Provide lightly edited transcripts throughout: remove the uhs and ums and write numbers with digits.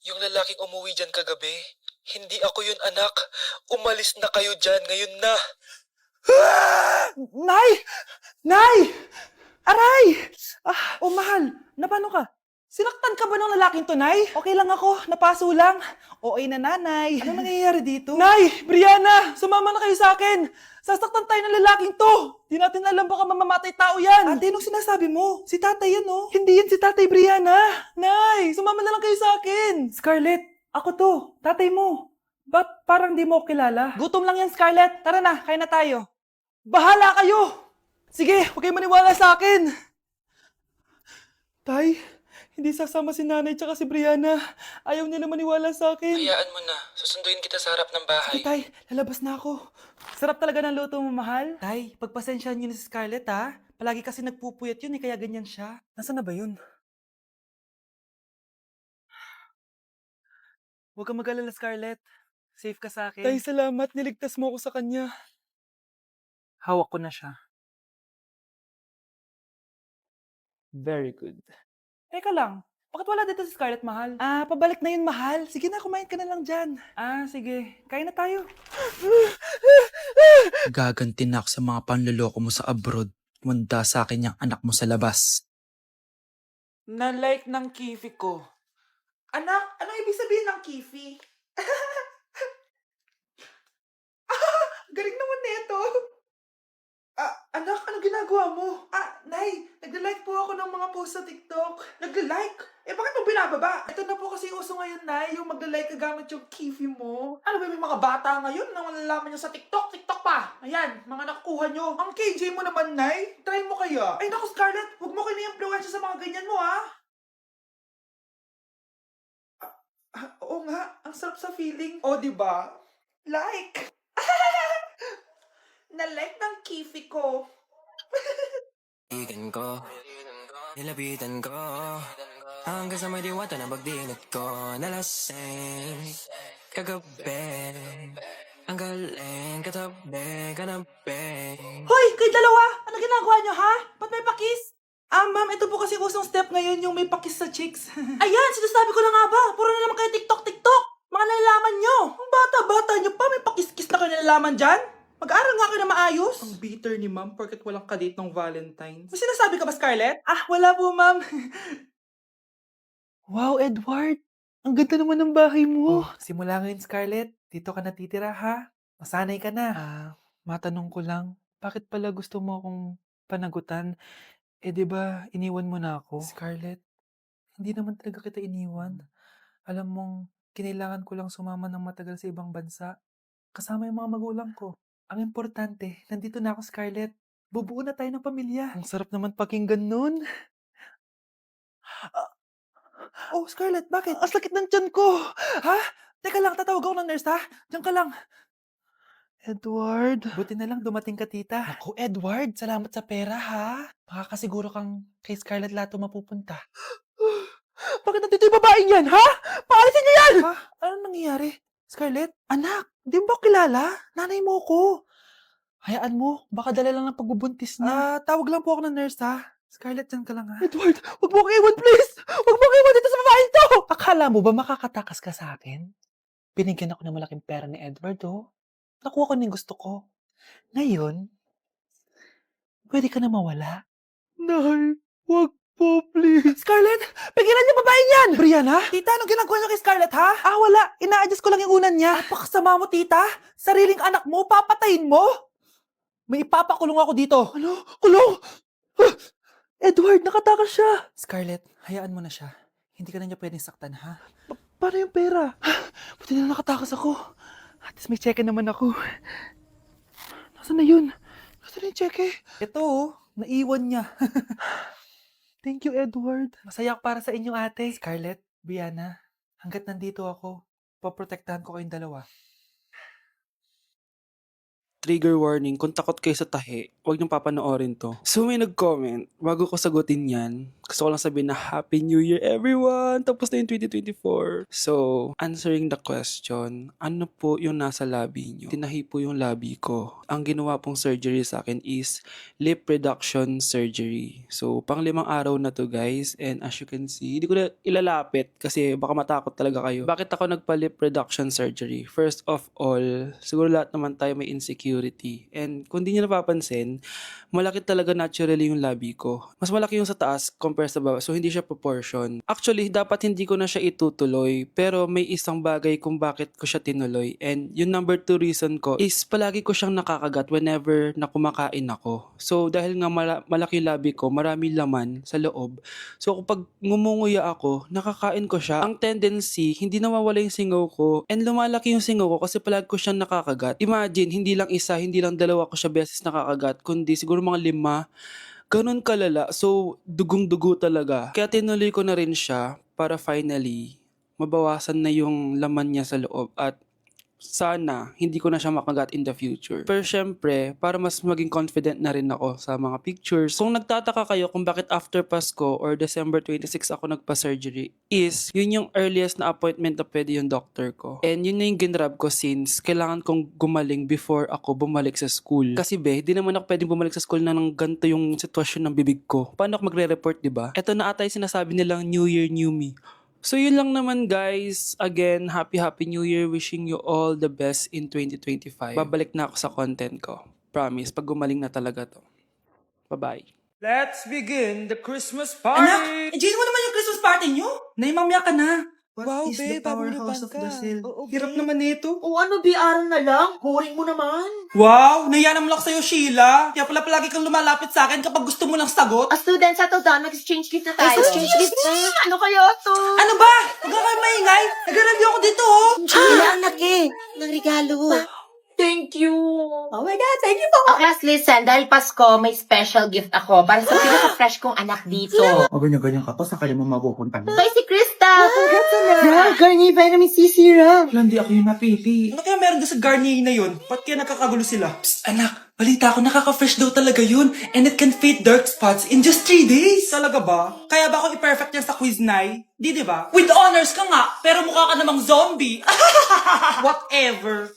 Yung lalaking umuwi dyan kagabi, hindi ako yun, anak. Umalis na kayo dyan, ngayon na. Nay! Nay! Aray! Mahal, napano ka? Sinaktan ka ba ng lalaking to, Nay? Okay lang ako, napaso lang. Okay na, nanay. Anong nangyayari dito? Nay! Brianna! Sumama na kayo sa akin! Sasaktan tayo ng lalaking to! Di natin alam baka mamamatay tao yan! Ate, anong sinasabi mo? Si tatay yan, no? Hindi yan si tatay, Brianna! Nay! Sumama na lang kayo sa akin! Scarlett, ako to, tatay mo. Ba't parang di mo ako kilala? Gutom lang yan, Scarlett. Tara na, kain na tayo. Bahala kayo! Sige, huwag kayo maniwala sa akin! Tay, hindi sasama si nanay tsaka si Brianna. Ayaw nila maniwala sa akin. Hayaan mo na, susunduin kita sa harap ng bahay. Sige, Tay, lalabas na ako. Sarap talaga ng luto mo, mahal. Tay, pagpasensyahan niyo na si Scarlett, ha? Palagi kasi nagpupuyat yun, kaya ganyan siya. Nasaan na ba yun? Huwag kang mag-alala, Scarlett. Safe ka sa akin. Tay, salamat. Niligtas mo ako sa kanya. Hawak ko na siya. Very good. Teka lang, bakit wala dito si Scarlett, mahal? Pabalik na yun, mahal. Sige na, kumain ka na lang dyan. Sige. Kain na tayo. Gaganti na ako sa mga panloloko mo sa abroad. Manda sa akin yung anak mo sa labas. Na-like ng kifi ko. Anak, ano ibig sabihin ng kifi? Galing naman nito. Anak, ano ginagawa mo? Nay, nagla-like po ako ng mga post sa TikTok. Nagla-like? Bakit mo binababa? Ito na po kasi uso ngayon, Nay, yung magla-like ka gamit yung kifi mo. Ano ba yung mga bata ngayon na malalaman nyo sa TikTok? TikTok pa! Ayan, mga nakukuha nyo. Ang KJ mo naman, Nay. Try mo kaya. Ay, naku, Scarlett, huwag mo kini-influensya sa mga ganyan mo, ha? Oo nga, ang sarap sa feeling. O, di ba? Like! Na-like ng kifi ko. Igan ko, nilapitan ko hanggang sa may diwata na pagdinat ko. Nalasing kagabi, ang galing katabi, kanabi. Hoy, kayo dalawa! Ano ginagawa nyo, ha? Ba't may pakis? Ma'am, ito po kasi usong step ngayon yung may pakis sa chicks. Ayan, sinasabi ko na nga ba? Puro na naman kayo TikTok! Mga nalalaman nyo! Ang bata-bata nyo pa, may pakis-kis na kayo nalalaman dyan? Mag-aaral nga kayo na maayos. Ang bitter ni ma'am porket walang kadate ng Valentine's. May sinasabi ka ba, Scarlett? Wala po, ma'am. Wow, Edward! Ang ganda naman ng bahay mo. Simula ngayon, Scarlett. Dito ka natitira, ha? Masanay ka na. Matanong ko lang, bakit pala gusto mo akong panagutan? Di ba, iniwan mo na ako? Scarlett, hindi naman talaga kita iniwan. Alam mong, kinailangan ko lang sumama ng matagal sa ibang bansa. Kasama yung mga magulang ko. Ang importante, nandito na ako, Scarlett. Bubuo na tayo ng pamilya. Ang sarap naman pakinggan nun. Oh, Scarlett, bakit? Ang sakit ng tiyan ko! Ha? Teka lang, tatawag ako ng nurse, ha? Diyan ka lang. Edward. Buti na lang dumating ka, tita. Ako, Edward, salamat sa pera, ha? Makakasiguro kang kay Scarlett Lato mapupunta. Bakit nandito yung babaeng yan, ha? Paalisin niyo yan! Ha? Anong nangyayari? Scarlett? Anak, di mo ba kilala? Nanay mo ko. Hayaan mo, baka dala lang ng pagbubuntis niya. Tawag lang po ako ng nurse, ha? Scarlett, dyan ka lang, ha? Edward, huwag mo kang iwan, please! Huwag mo kang iwan dito sa babaeng to! Akala mo ba makakatakas ka sa akin? Binigyan ako ng malaking pera ni Edward, oh. Nakuha ko na yung gusto ko. Ngayon, pwede ka na mawala. Nay, wag po, please. Scarlett, pigilan niyo babaeng yan! Brianna? Tita, anong ginagawa niyo kay Scarlett, ha? Wala. Ina-adjust ko lang yung unan niya. Napakasama mo, tita. Sariling anak mo, papatayin mo? May ipapakulong ako dito. Ano? Kulong? Edward, nakatakas siya. Scarlett, hayaan mo na siya. Hindi ka na niya pwedeng saktan, ha? Paano yung pera? Buti na nakatakas ako. At least may cheque naman ako. Nasaan na yun? Nasaan na yung cheque? Ito, naiwan niya. Thank you, Edward. Masaya ako para sa inyo, ate. Scarlett, Brianna, hanggat nandito ako, poprotektahan ko kayong dalawa. Trigger warning, kung takot kayo sa tahi, huwag niyong papanoorin to. So may nag-comment, bago ko sagutin yan, Gusto ko lang sabihin na Happy New Year everyone! Tapos na yung 2024. So, answering the question, ano po yung nasa labi nyo? Tinahi po yung labi ko. Ang ginawa pong surgery sa akin is lip reduction surgery. So, pang 5 araw na to guys. And as you can see, hindi ko na ilalapit kasi baka matakot talaga kayo. Bakit ako nagpa-lip reduction surgery? First of all, siguro lahat naman tayo may insecurity. And kung di nyo napapansin, malaki talaga naturally yung labi ko. Mas malaki yung sa taas compare sa baba. So, hindi siya proportion. Actually, dapat hindi ko na siya itutuloy. Pero may isang bagay kung bakit ko siya tinuloy. And yung number 2 reason ko is palagi ko siyang nakakagat whenever na kumakain ako. So, dahil nga malaki yung labi ko, marami laman sa loob. So, kapag ngumunguya ako, nakakain ko siya. Ang tendency, hindi nawawala yung singaw ko. And lumalaki yung singaw ko kasi palagi ko siyang nakakagat. Imagine, hindi lang isa, hindi lang dalawa ko siya beses nakakagat, kundi siguro mga 5. Ganun kalala. So, dugong-dugo talaga. Kaya tinuloy ko na rin siya para finally mabawasan na yung laman niya sa loob at sana hindi ko na siya makagat in the future. Pero syempre, para mas maging confident na rin ako sa mga pictures. Kung nagtataka kayo kung bakit after Pasko or December 26 ako nagpa-surgery, is yun yung earliest na appointment na pwede yung doctor ko. And yun na yung ginrab ko since kailangan kong gumaling before ako bumalik sa school. Kasi di naman ako pwedeng bumalik sa school na nang ganito yung sitwasyon ng bibig ko. Paano ako magre-report, diba? Ito na ata yung sinasabi nilang New Year, New Me. So yun lang naman guys. Again, Happy New Year. Wishing you all the best in 2025. Babalik na ako sa content ko. Promise, pag gumaling na talaga to. Bye-bye. Let's begin the Christmas party! Anak! Enjoy mo naman yung Christmas party nyo! Naimamya ka na! Wow, is babe, the powerhouse of pabulibang ka. Brazil? Oo, Hirap babe. naman nito. O ano, biaran na lang? Boring mo naman. Wow! Naiya naman ako sa'yo, Sheila. Kaya pala palagi kang lumalapit sa akin kapag gusto mo lang sagot. A student settle down, mag-exchange gift na tayo. Exchange gift na? Ano kaya to? Ano ba? Huwag ka kayo maingay. Nag-review ako dito, oh. Sheila, ang laki ng regalo. Thank you. Oh my God, thank you po. Class, listen. Dahil Pasko, may special gift ako para sa pinaka-fresh kong anak dito. O ganyan-ganyan ka pa, saan kaya mo mapupunta mo? Ito ay si Krista. Congrats na. Yeah, Garnier Vitamin C Serum. Hindi ako yung napili. Ano kaya meron doon sa Garnier na yun? Ba't kaya nagkakagulo sila? Psst, anak. Balita ko, nakaka-fresh daw talaga yun. And it can fade dark spots in just 3 days. Talaga ba? Kaya ba ako i-perfect yan sa quiz, Nay? Di ba? With honors ka nga, pero mukha ka namang zombie. Whatever.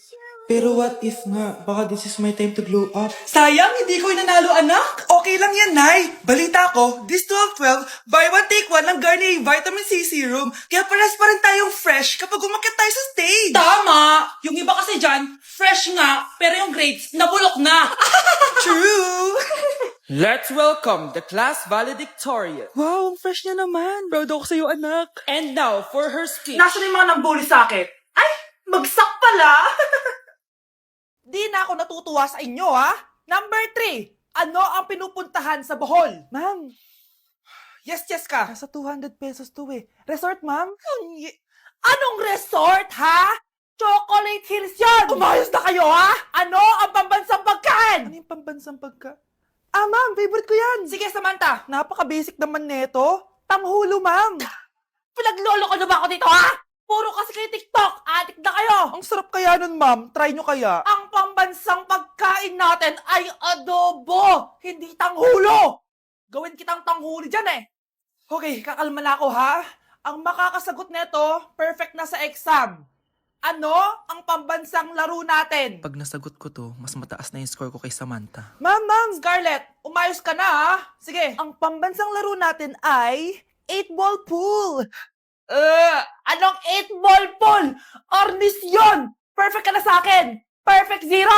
Pero what if nga, baka this is my time to glow up. Sayang, hindi ko inanalo, anak. Okay lang yan, Nay. Balita ko, this 12-12, buy one take one ng Garnier Vitamin C Serum. Kaya pares pa rin tayong fresh kapag umakyat tayo sa stage. Tama! Yung iba kasi dyan, fresh nga, pero yung grades, nabulok na. True! Let's welcome the class valedictorian. Wow, ang fresh niya naman. Proud ako sa'yo, anak. And now for her speech. Nasaan yung mga nambuli sa akin? Ay, bagsak pala. Di na ako natutuwa sa inyo, ha? Number 3, ano ang pinupuntahan sa Bohol? Ma'am, Yes ka. nasa 200 pesos to eh. Resort, ma'am? Anong resort, ha? Chocolate Hills yun! Umayos na kayo, ha? Ano ang pambansang pagkain? Ano yung pambansang pagka... ma'am, favorite ko yan. Sige, Samantha. Napaka-basic naman neto. Tanghulo, ma'am. Pinaglolo ko na ba ako dito, ha? Puro kasi kayo TikTok. Adik na kayo. Ang sarap kaya nun, ma'am. Try nyo kaya. Ang pambansang pagkain natin ay adobo, hindi tanghulo. Gawin kitang tanghuli dyan eh. Okay, kakalma na ako ha. Ang makakasagot nito, perfect na sa exam. Ano ang pambansang laro natin? Pag nasagot ko to, mas mataas na yung score ko kay Samantha. Ma'am. Scarlett, umayos ka na ha. Sige. Ang pambansang laro natin ay 8-ball pool. Anong 8-ball pool? Ornis yun! Perfect ka na sa akin! Perfect 0!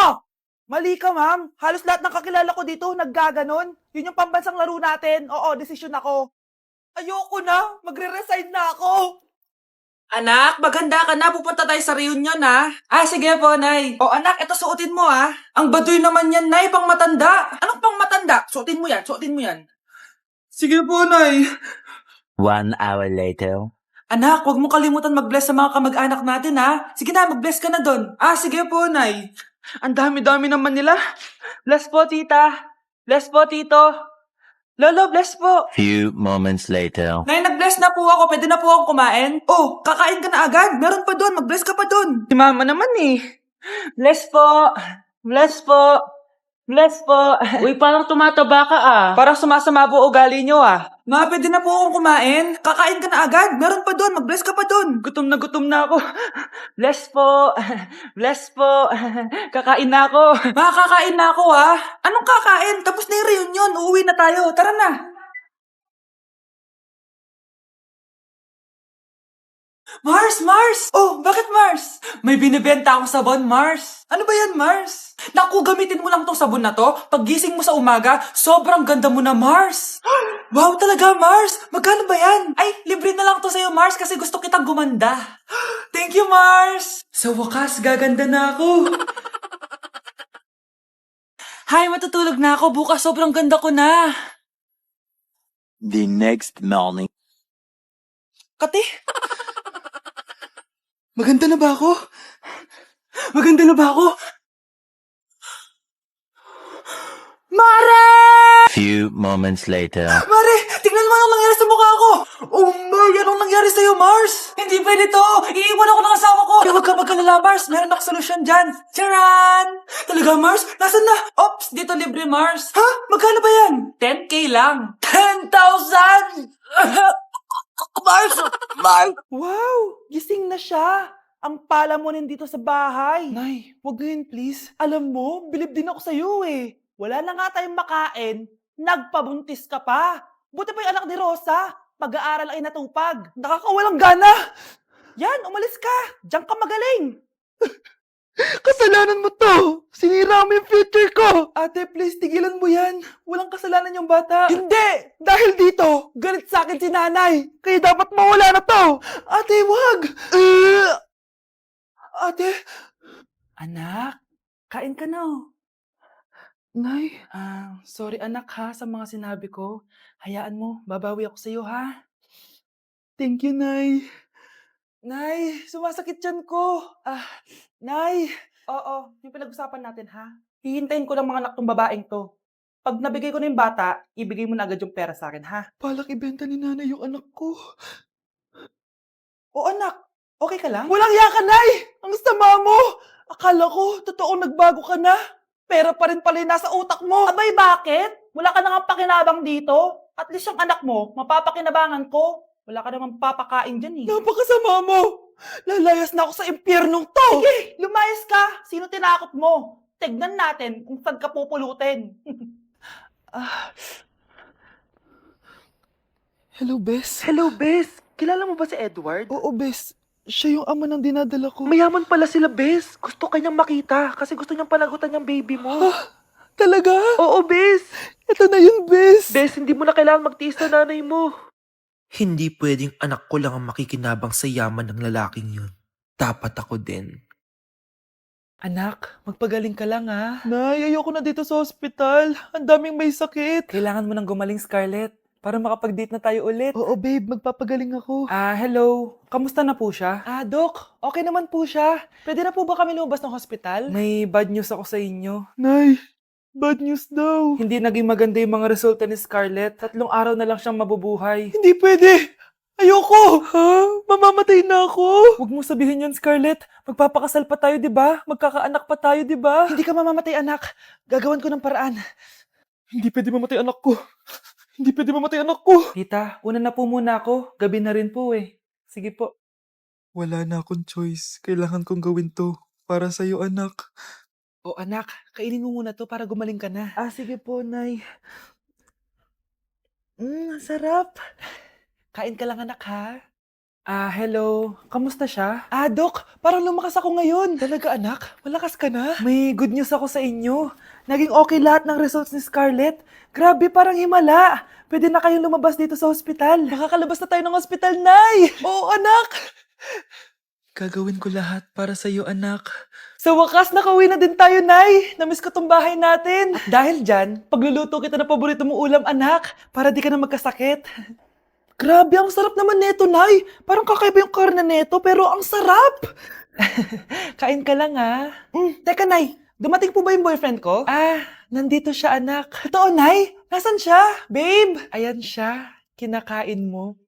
Mali ka, ma'am. Halos lahat ng kakilala ko dito naggaganon. Yun yung pambansang laro natin. Oo, desisyon ako. Ayoko na! Magre-resign na ako! Anak, maghanda ka na. Pupunta tayo sa reunion, ha? Sige po, Nay. O, anak, ito suotin mo, ha? Ang baduy naman yan, Nay. Pang matanda. Anong pang matanda? Suotin mo yan. Sige po, Nay. 1 hour later. Anak, huwag mo kalimutan mag-bless sa mga kamag-anak natin, ha? Sige na, mag-bless ka na doon. Sige po, Nay. Ang dami-dami naman nila. Bless po, tita. Bless po, tito. Lolo, bless po. Few moments later. Nay, nag-bless na po ako. Pwede na po akong kumain. Oh, kakain ka na agad. Meron pa doon. Mag-bless ka pa doon. Si mama naman eh. Bless po. Bless po. Bless po. Uy, parang tumataba ka ah. Parang sumasama po ugali nyo ah. Ma, pwede na po akong kumain. Kakain ka na agad. Meron pa doon. Mag-bless ka pa doon. Gutom na ako. Bless po. Bless po. Kakain na ako. Ma, kakain na ako ha. Anong kakain? Tapos na yung reunion. Uuwi na tayo. Tara na. Mars! Oh, bakit Mars? May binibenta akong sabon, Mars. Ano ba yan, Mars? Naku, gamitin mo lang tong sabon na to. Paggising mo sa umaga, sobrang ganda mo na, Mars. Wow, talaga, Mars. Magkano ba yan? Ay, libre na lang to sa'yo, Mars, kasi gusto kitang gumanda. Thank you, Mars. Sa wakas, gaganda na ako. Hay, matutulog na ako. Bukas, sobrang ganda ko na. The next morning. Kati? Maganda na ba ako? Maganda na ba ako? Mare! Few moments later. Mare! Tingnan mo anong nangyari sa mukha ko! Oh my! Anong nangyari sa'yo, Mars? Hindi pwede to! Iiwan ako ng asawa ko! Huwag ka magkalala, Mars! Meron akong solusyon dyan! Charan! Talaga, Mars? Nasaan na? Ops! Dito libre, Mars! Ha? Magkano ba yan? 10K lang! 10,000! Mars! Wow! Gising na siya! Ang pala mo nandito sa bahay. Nay, wag ngayon please. Alam mo, bilib din ako sa'yo eh. Wala na nga tayong makain, nagpabuntis ka pa. Buti pa yung anak ni Rosa, pag-aaral ang inatupag. Nakakawalang gana! Yan, umalis ka. Diyan ka magaling. Kasalanan mo to! Sinira mo yung future ko! Ate, please, tigilan mo yan. Walang kasalanan yung bata. Hindi! Dahil dito, galit sa akin si nanay. Kaya dapat mawala na to! Ate, wag! Ate! Anak, kain ka na. Nay, Sorry anak ha sa mga sinabi ko. Hayaan mo, babawi ako sa'yo ha. thank you, Nay. Nay, sumasakit yan ko. Nay. Oo, yung pinag-usapan natin ha. Hihintayin ko ng mga anak tong babaeng to. Pag nabigay ko na yung bata, ibigay mo na agad yung pera sa akin ha. Balak ibenta ni nanay yung anak ko. O anak, okay ka lang? Walang iya ka, Nay! Ang sama mo! Akala ko, totoong nagbago ka na. Pera pa rin pala yung nasa utak mo. Abay, bakit? Wala ka nang pakinabang dito. At least yung anak mo, mapapakinabangan ko. Wala ka namang papakain dyan eh. Napakasama mo! Lalayas na ako sa impyernong to! Sige, lumayas ka. Sino tinakot mo? Tignan natin kung saan ka pupulutin. Hello, Bes. Hello, Bes. Kilala mo ba si Edward? Oo, Bes. Siya yung ama ng dinadala ko. Mayaman pala sila, Bes. Gusto kanyang makita kasi gusto niyang panagutan yung baby mo. Talaga? Oo, Bes. Ito na yun, Bes. Bes, hindi mo na kailangan magtiis na nanay mo. Hindi pwedeng anak ko lang ang makikinabang sa yaman ng lalaking yun. Dapat ako din. Anak, magpagaling ka lang ha. Nay, ayoko na dito sa ospital. Ang daming may sakit. Kailangan mo nang gumaling, Scarlett, para makapag-date na tayo ulit. Oo, babe. Magpapagaling ako. Hello. Kamusta na po siya? Dok. Okay naman po siya. Pwede na po ba kami lumabas ng hospital? May bad news ako sa inyo. Nay, bad news daw. Hindi naging maganda yung mga resulta ni Scarlett. 3 araw na lang siyang mabubuhay. Hindi pwede. Ayoko. Ha? Mamamatay na ako. Huwag mo sabihin yun, Scarlett. Magpapakasal pa tayo, di ba? Magkakaanak pa tayo, di ba? Hindi ka mamamatay, anak. Gagawan ko ng paraan. Hindi pwede mamatay anak ko. Hindi pwede mamatay anak ko. Tita, una na po muna ako. Gabi na rin po eh. Sige po. Wala na akong choice. Kailangan kong gawin to. Para sa'yo, anak. O anak, kainin mo muna to para gumaling ka na. Sige po, Nay. Sarap. Kain ka lang, anak, ha? Hello. Kamusta siya? Dok, parang lumakas ako ngayon. Talaga, anak? Malakas ka na? May good news ako sa inyo. Naging okay lahat ng results ni Scarlett. Grabe, parang himala. Pwede na kayong lumabas dito sa ospital. Makakalabas na tayo ng ospital, Nay! Oo, anak! Gagawin ko lahat para sa'yo, anak. Sa wakas, nakauwi na din tayo, Nay! Namiss ko tong bahay natin. At dahil dyan, pagluluto kita ng paborito mong ulam, anak, para di ka na magkasakit. Grabe, ang sarap naman neto, Nay! Parang kakaiba yung karne neto, pero ang sarap! Kain ka lang, ha? Teka, Nay, dumating po ba yung boyfriend ko? Nandito siya, anak. Totoo, Nay? Nasaan siya? Babe! Ayan siya. Kinakain mo.